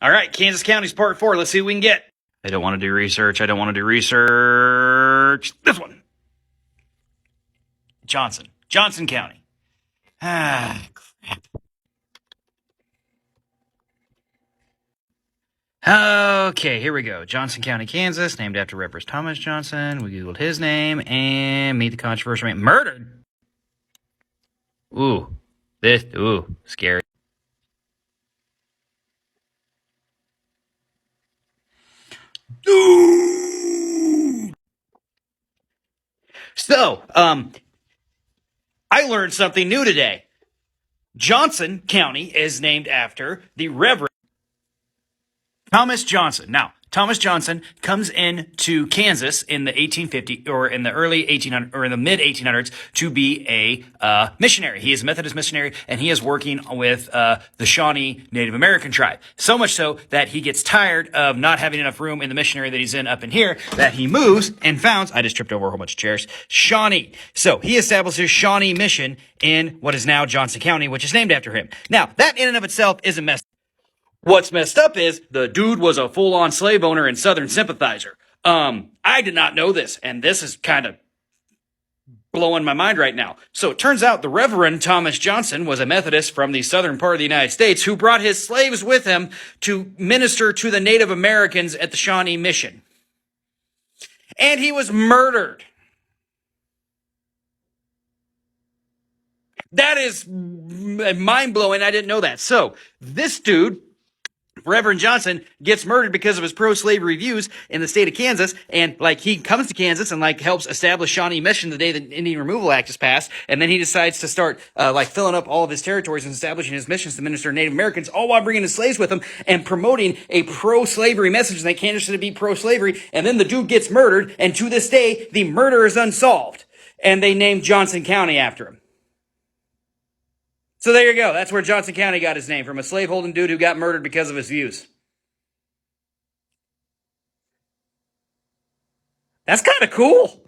All right, Kansas County's part 4. Let's see what we can get. I don't want to do research. I don't want to do research. This one. Johnson County. Ah, crap. Okay, here we go. Johnson County, Kansas, named after Reverend Thomas Johnson. We Googled his name and meet the controversial man. Murdered! Ooh, scary. So, I learned something new today. Johnson County is named after the Reverend Thomas Johnson. Now, Thomas Johnson comes into Kansas in the 1850s or in the early 1800s or in the mid 1800s to be a missionary. He is a Methodist missionary, and he is working with the Shawnee Native American tribe. So much so that he gets tired of not having enough room in the missionary that he's in up in here, that he moves and founds, I just tripped over a whole bunch of chairs, Shawnee. So he establishes Shawnee Mission in what is now Johnson County, which is named after him. Now, that in and of itself isn't messed up. What's messed up is the dude was a full-on slave owner and Southern sympathizer. I did not know this, and this is kind of blowing my mind right now. So it turns out the Reverend Thomas Johnson was a Methodist from the southern part of the United States who brought his slaves with him to minister to the Native Americans at the Shawnee Mission. And he was murdered. That is mind-blowing. I didn't know that. So this dude, Reverend Johnson, gets murdered because of his pro-slavery views in the state of Kansas, and he comes to Kansas and helps establish Shawnee Mission the day the Indian Removal Act is passed, and then he decides to start filling up all of his territories and establishing his missions to minister to Native Americans, all while bringing his slaves with him and promoting a pro-slavery message, and they can't just be pro-slavery. And then the dude gets murdered, and to this day the murder is unsolved, and they named Johnson County after him. So there you go. That's where Johnson County got his name, from a slaveholding dude who got murdered because of his views. That's kind of cool.